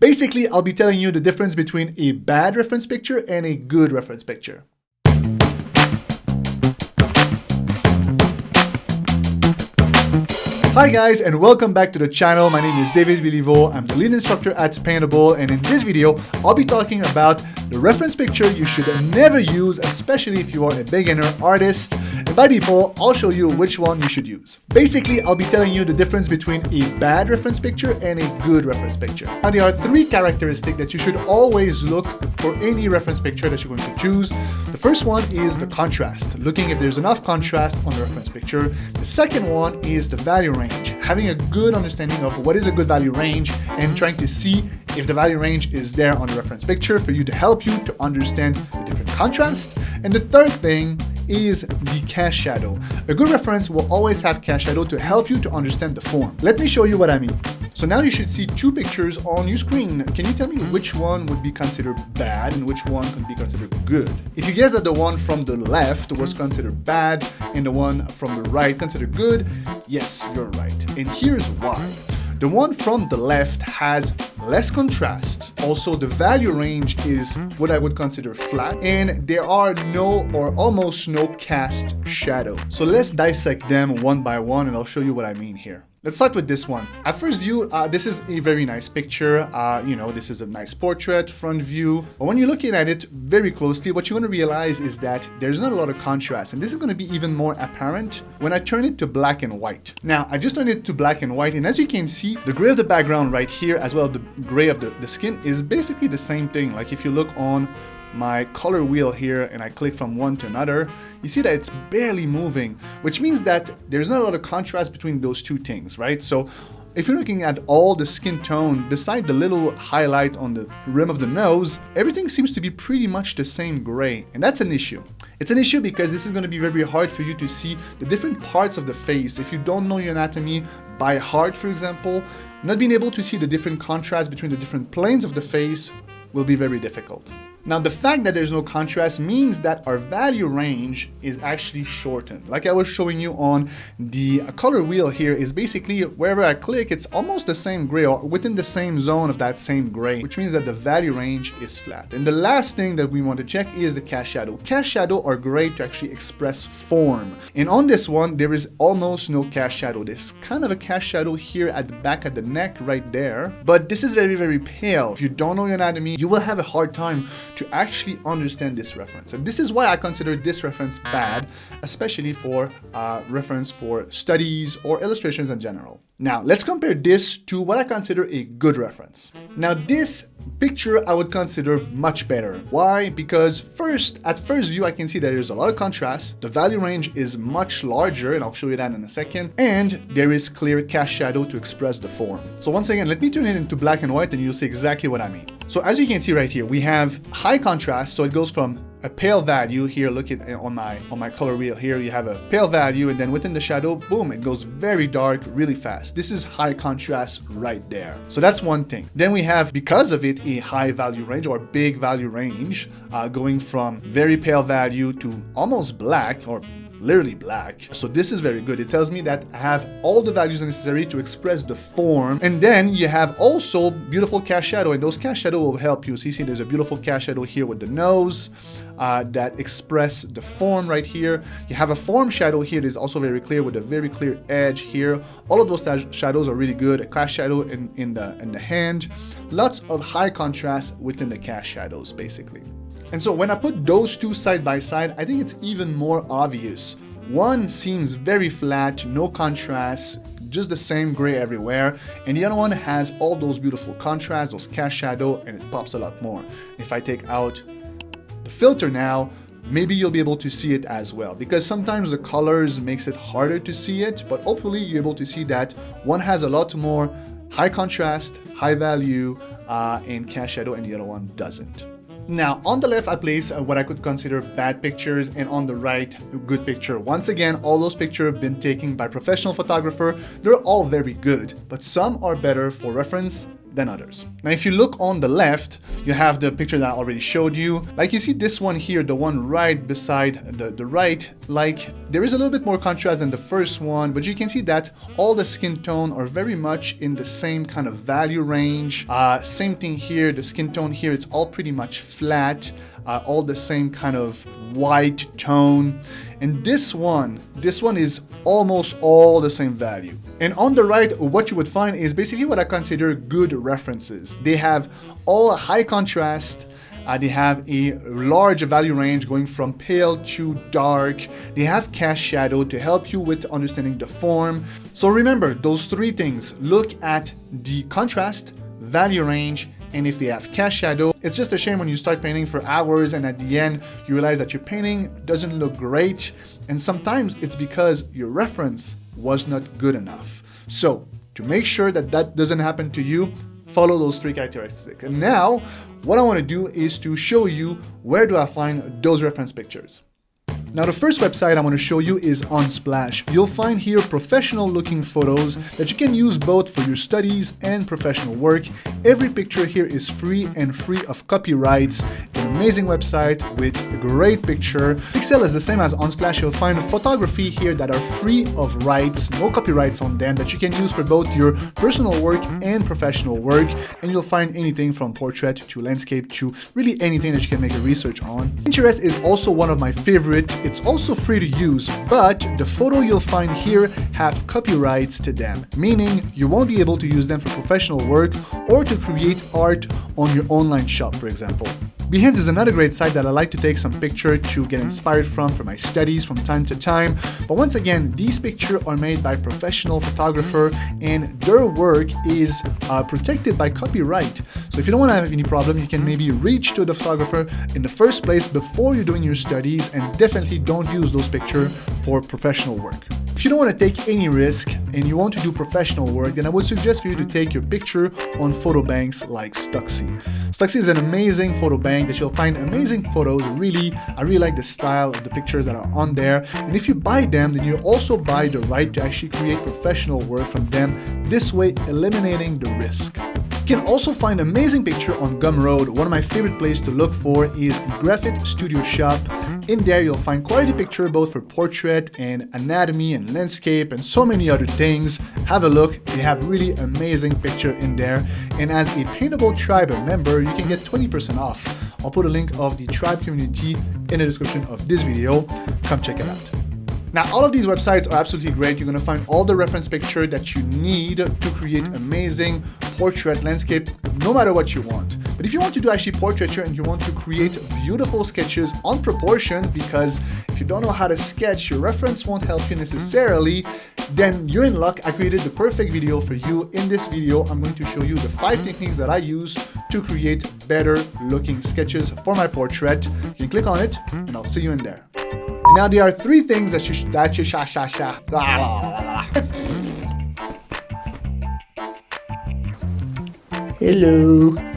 Basically, I'll be telling you the difference between a bad reference picture and a good reference picture. Hi guys, and welcome back to the channel. My name is David Bilivo. I'm the lead instructor at Paintable, and in this video, I'll be talking about the reference picture you should never use, especially if you are a beginner artist. And by default, I'll show you which one you should use. Basically, I'll be telling you the difference between a bad reference picture and a good reference picture. Now, there are three characteristics that you should always look for any reference picture that you're going to choose. The first one is the contrast, looking if there's enough contrast on the reference picture. The second one is the value range, having a good understanding of what is a good value range and trying to see if the value range is there on the reference picture for you to help you to understand the different contrast. And the third thing is the cast shadow. A good reference will always have cast shadow to help you to understand the form. Let me show you what I mean. So now you should see two pictures on your screen. Can you tell me which one would be considered bad and which one could be considered good? If you guess that the one from the left was considered bad and the one from the right considered good, yes, you're right. And here's why. The one from the left has less contrast. Also, the value range is what I would consider flat, and there are no or almost no cast shadow. So let's dissect them one by one, and I'll show you what I mean here. Let's start with this one. At first view, this is a very nice picture. This is a nice portrait, front view. But when you're looking at it very closely, what you're going to realize is that there's not a lot of contrast. And this is going to be even more apparent when I turn it to black and white. Now, I just turned it to black and white. And as you can see, the gray of the background right here, as well as the gray of the skin, is basically the same thing. Like if you look on my color wheel here and I click from one to another, you see that it's barely moving, which means that there's not a lot of contrast between those two things, right? So if you're looking at all the skin tone, beside the little highlight on the rim of the nose, everything seems to be pretty much the same gray, and that's an issue. It's an issue because this is going to be very hard for you to see the different parts of the face. If you don't know your anatomy by heart, for example, not being able to see the different contrast between the different planes of the face will be very difficult. Now, the fact that there's no contrast means that our value range is actually shortened. Like I was showing you on the color wheel here, is basically wherever I click, it's almost the same gray or within the same zone of that same gray, which means that the value range is flat. And the last thing that we want to check is the cast shadow. Cast shadow are great to actually express form. And on this one, there is almost no cast shadow. There's kind of a cast shadow here at the back of the neck right there, but this is very pale. If you don't know your anatomy, you will have a hard time to actually understand this reference. And this is why I consider this reference bad, especially for reference for studies or illustrations in general. Now, let's compare this to what I consider a good reference. Now, this picture I would consider much better. Why? Because at first view, I can see that there's a lot of contrast. The value range is much larger, and I'll show you that in a second. And there is clear cast shadow to express the form. So once again, let me turn it into black and white and you'll see exactly what I mean. So as you can see right here, we have high contrast. So it goes from a pale value here, look at on my color wheel here, you have a pale value, and then within the shadow, boom, it goes very dark really fast. This is high contrast right there. So that's one thing. Then we have, because of it, a high value range or big value range, going from very pale value to almost black or literally black. So this is very good. It tells me that I have all the values necessary to express the form. And then you have also beautiful cast shadow, and those cast shadow will help you. So you see there's a beautiful cast shadow here with the nose that express the form right here. You have a form shadow here that is also very clear with a very clear edge here. All of those shadows are really good. A cast shadow in the hand. Lots of high contrast within the cast shadows, basically. And so when I put those two side by side, I think it's even more obvious. One seems very flat, no contrast, just the same gray everywhere, and the other one has all those beautiful contrasts, those cast shadow, and it pops a lot more. If I take out the filter now, maybe you'll be able to see it as well, because sometimes the colors makes it harder to see it, but hopefully you're able to see that one has a lot more high contrast, high value, and cast shadow, and the other one doesn't. Now, on the left, I place what I could consider bad pictures, and on the right, a good picture. Once again, all those pictures have been taken by professional photographer. They're all very good, but some are better for reference than others. Now, if you look on the left, you have the picture that I already showed you. Like you see this one here, the one right beside the right, like there is a little bit more contrast than the first one, but you can see that all the skin tone are very much in the same kind of value range. Same thing here, the skin tone here, it's all pretty much flat, all the same kind of white tone. And this one is almost all the same value. And on the right, what you would find is basically what I consider good references. They have all high contrast. They have a large value range going from pale to dark. They have cast shadow to help you with understanding the form. So remember those three things. Look at the contrast, value range, and if they have cast shadow. It's just a shame when you start painting for hours and at the end you realize that your painting doesn't look great, and sometimes it's because your reference was not good enough. So to make sure that that doesn't happen to you, follow those three characteristics. And now what I want to do is to show you where do I find those reference pictures. Now the first website I want to show you is Unsplash. You'll find here professional looking photos that you can use both for your studies and professional work. Every picture here is free and free of copyrights. It's an amazing website with a great picture. Pixel is the same as Unsplash. You'll find photography here that are free of rights, no copyrights on them, that you can use for both your personal work and professional work. And you'll find anything from portrait to landscape to really anything that you can make a research on. Pinterest is also one of my favorite. It's also free to use, but the photo you'll find here have copyrights to them, meaning you won't be able to use them for professional work or to create art on your online shop, for example. Behance is another great site that I like to take some picture to get inspired from for my studies from time to time. But once again, these pictures are made by professional photographer and their work is protected by copyright. So if you don't want to have any problem, you can maybe reach to the photographer in the first place before you're doing your studies, and definitely don't use those pictures for professional work. If you don't want to take any risk and you want to do professional work, then I would suggest for you to take your picture on photo banks like Stuxy. Stuxy is an amazing photo bank that you'll find amazing photos. I really like the style of the pictures that are on there. And if you buy them, then you also buy the right to actually create professional work from them, this way eliminating the risk. You can also find amazing picture on Gumroad. One of my favorite places to look for is the Graphic Studio Shop. In there you'll find quality picture both for portrait and anatomy and landscape and so many other things. Have a look, they have really amazing picture in there. And as a Paintable Tribe member, you can get 20% off. I'll put a link of the Tribe community in the description of this video. Come check it out. Now, all of these websites are absolutely great. You're going to find all the reference picture that you need to create amazing portrait, landscape, no matter what you want. But if you want to do actually portraiture and you want to create beautiful sketches on proportion, because if you don't know how to sketch, your reference won't help you necessarily, then you're in luck. I created the perfect video for you. In this video, I'm going to show you the 5 techniques that I use to create better looking sketches for my portrait. You can click on it and I'll see you in there. Now there are 3 things that you Hello.